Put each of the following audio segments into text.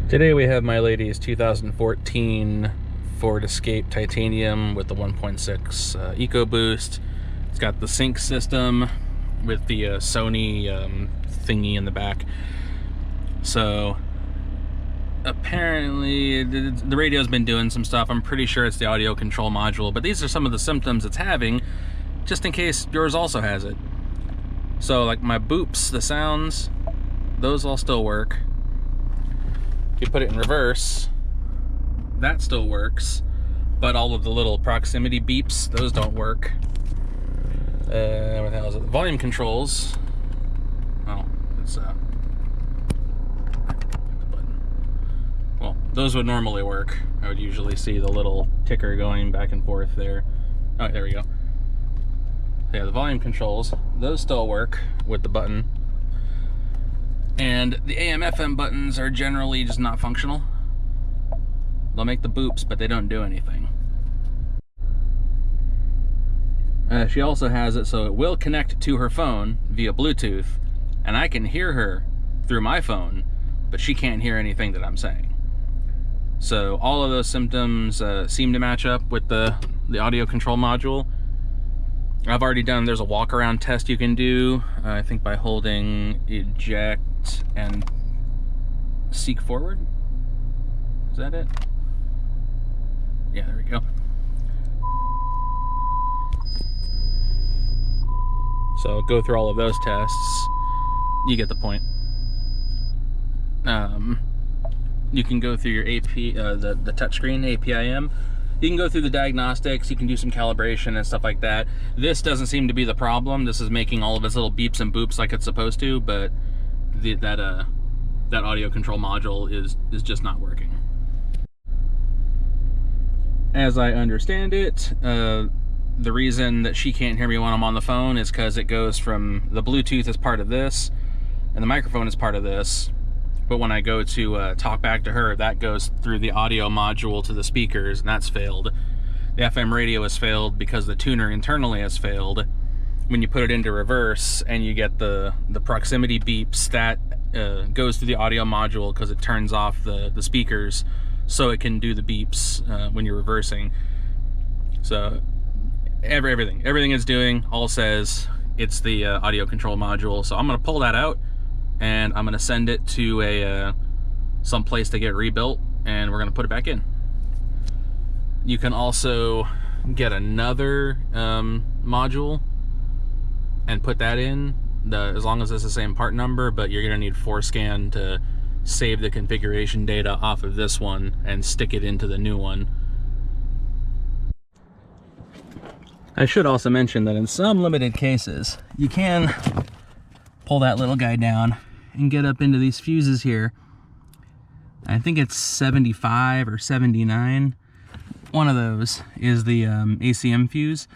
Today we have my lady's 2014 Ford Escape Titanium with the 1.6 EcoBoost. It's got the Sync system with the Sony thingy in the back. So apparently the radio's been doing some stuff. I'm pretty sure it's the audio control module, but these are some of the symptoms it's having, just in case yours also has it. So like my boops, the sounds, those all still work. If you put it in reverse, that still works, but all of the little proximity beeps, those don't work. What the hell is it? Volume controls. Oh, it's well, those would normally work. I would usually see the little ticker going back and forth there. Oh, there we go. Yeah, the volume controls, those still work with the button. And the AM FM buttons are generally just not functional. They'll make the boops, but they don't do anything. She also has it so it will connect to her phone via Bluetooth, and I can hear her through my phone, but she can't hear anything that I'm saying. So all of those symptoms seem to match up with the audio control module. I've already done, there's a walk-around test you can do, I think by holding eject and seek forward. Is that it? Yeah, there we go. So go through all of those tests. You get the point. You can go through your AP, the touchscreen APIM. You can go through the diagnostics, you can do some calibration and stuff like that. This doesn't seem to be the problem. This is making all of its little beeps and boops like it's supposed to, but that audio control module is just not working. As I understand it, the reason that she can't hear me when I'm on the phone is because it goes from the Bluetooth as part of this, and the microphone is part of this. But when I go to talk back to her, that goes through the audio module to the speakers, and that's failed. The FM radio has failed because the tuner internally has failed. When you put it into reverse and you get the proximity beeps, that goes through the audio module because it turns off the speakers so it can do the beeps when you're reversing. So everything it's doing all says it's the audio control module. So I'm going to pull that out, and I'm gonna send it to some place to get rebuilt, and we're gonna put it back in. You can also get another module and put that in, as long as it's the same part number, but you're gonna need FORScan to save the configuration data off of this one and stick it into the new one. I should also mention that in some limited cases, you can pull that little guy down and get up into these fuses here. I think it's 75 or 79. One of those is the ACM fuse.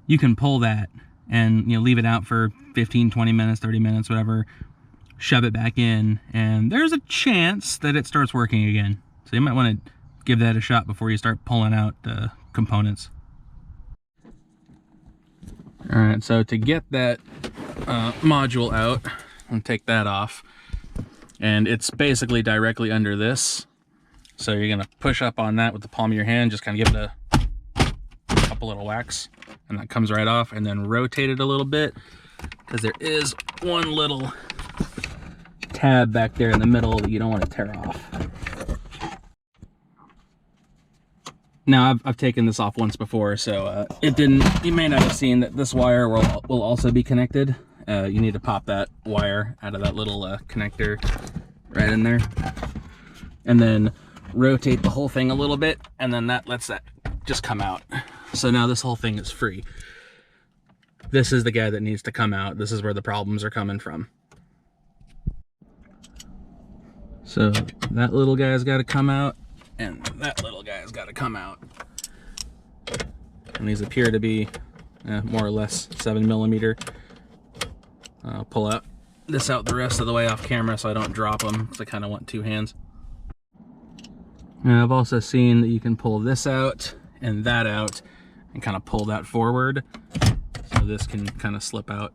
You can pull that and leave it out for 15, 20 minutes, 30 minutes, whatever, shove it back in, and there's a chance that it starts working again. So you might want to give that a shot before you start pulling out components. All right, so to get that module out, I'm gonna take that off, and it's basically directly under this. So you're gonna push up on that with the palm of your hand, just kind of give it a couple little whacks, and that comes right off, and then rotate it a little bit, because there is one little tab back there in the middle that you don't want to tear off. Now I've taken this off once before, so you may not have seen that this wire will also be connected. You need to pop that wire out of that little connector right in there, and then rotate the whole thing a little bit, and then that lets that just come out. So now this whole thing is free. This is the guy that needs to come out. This is where the problems are coming from. So that little guy's got to come out, and that little guy's got to come out. And these appear to be more or less 7mm. I'll pull this out the rest of the way off camera so I don't drop them, because I kind of want two hands. And I've also seen that you can pull this out and that out and kind of pull that forward, so this can kind of slip out.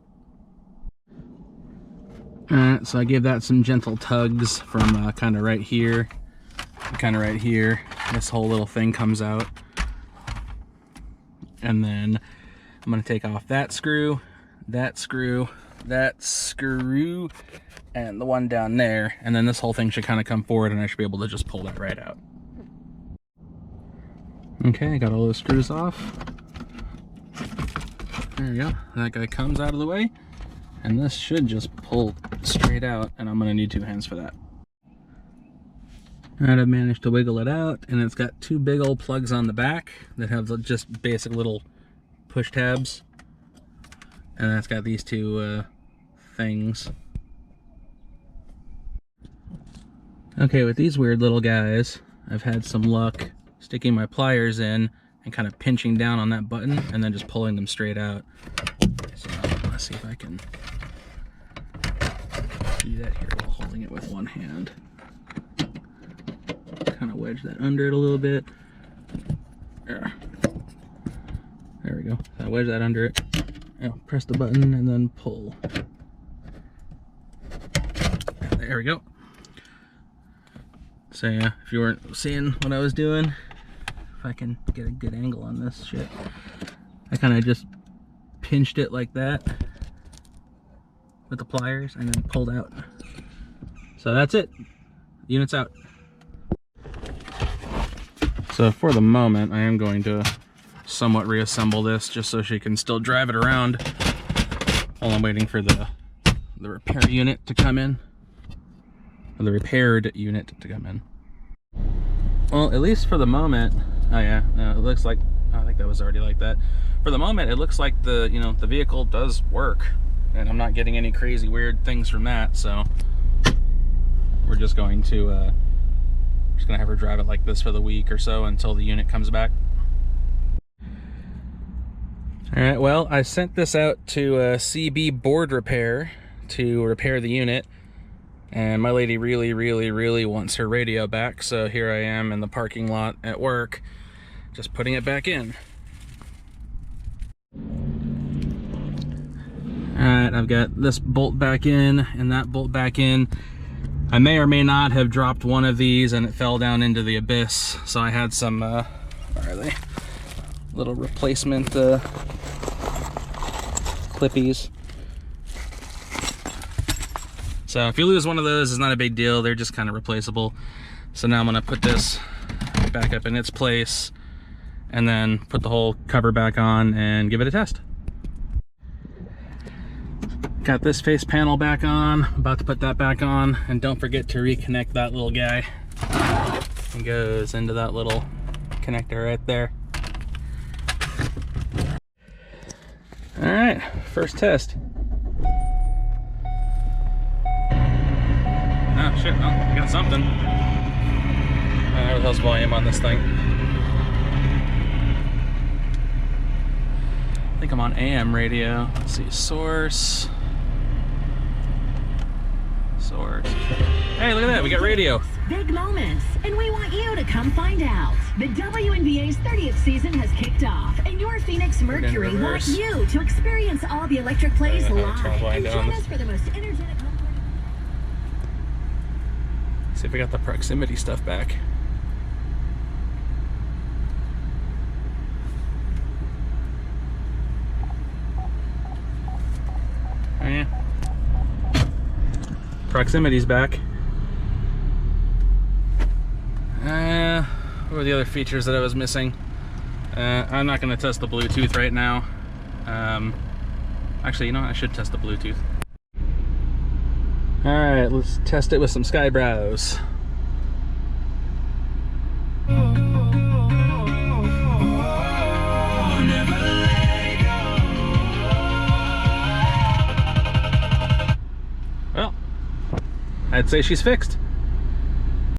So I gave that some gentle tugs from kind of right here, This whole little thing comes out. And then I'm going to take off that screw, and the one down there. And then this whole thing should kind of come forward, and I should be able to just pull that right out. Okay, I got all those screws off. There we go. That guy comes out of the way. And this should just pull straight out, and I'm going to need 2 hands for that. Alright, I've managed to wiggle it out, and it's got 2 big old plugs on the back that have just basic little push tabs. And that's got these 2 things. Okay, with these weird little guys, I've had some luck sticking my pliers in and kind of pinching down on that button and then just pulling them straight out. So let's see if I can do that here while holding it with one hand. Kind of wedge that under it a little bit. There we go. I wedge that under it. Press the button and then pull. There we go. So yeah, if you weren't seeing what I was doing, if I can get a good angle on this shit, I kind of just pinched it like that with the pliers and then pulled out. So that's it. The unit's out. So for the moment, I am going to somewhat reassemble this just so she can still drive it around while I'm waiting for the repair unit to come in. Or the repaired unit to come in. Well, at least for the moment, oh yeah, no, it looks like, I think that was already like that. For the moment, it looks like the vehicle does work, and I'm not getting any crazy weird things from that, so we're just going to have her drive it like this for the week or so until the unit comes back. All right, well, I sent this out to CBoardRepair to repair the unit, and my lady really wants her radio back, so here I am in the parking lot at work just putting it back in. Alright, I've got this bolt back in and that bolt back in. I may or may not have dropped one of these and it fell down into the abyss, so I had some where are they? Little replacement clippies. So if you lose one of those, it's not a big deal. They're just kind of replaceable. So now I'm gonna put this back up in its place and then put the whole cover back on and give it a test. Got this face panel back on, about to put that back on, and don't forget to reconnect that little guy. It goes into that little connector right there. All right, first test. Oh shit, well, I got something. What the hell's volume on this thing? I think I'm on AM radio. Let's see, source. Hey, look at that, we got radio. Big moments, and we want you to come find out. The WNBA's 30th season has kicked off, and your Phoenix Mercury want you to experience all the electric plays live. And join us for the most energetic home party. See if we got the proximity stuff back. Oh yeah. Proximity's back. What were the other features that I was missing? I'm not going to test the Bluetooth right now. Actually, you know what? I should test the Bluetooth. Alright, let's test it with some Skybrows. Well, I'd say she's fixed.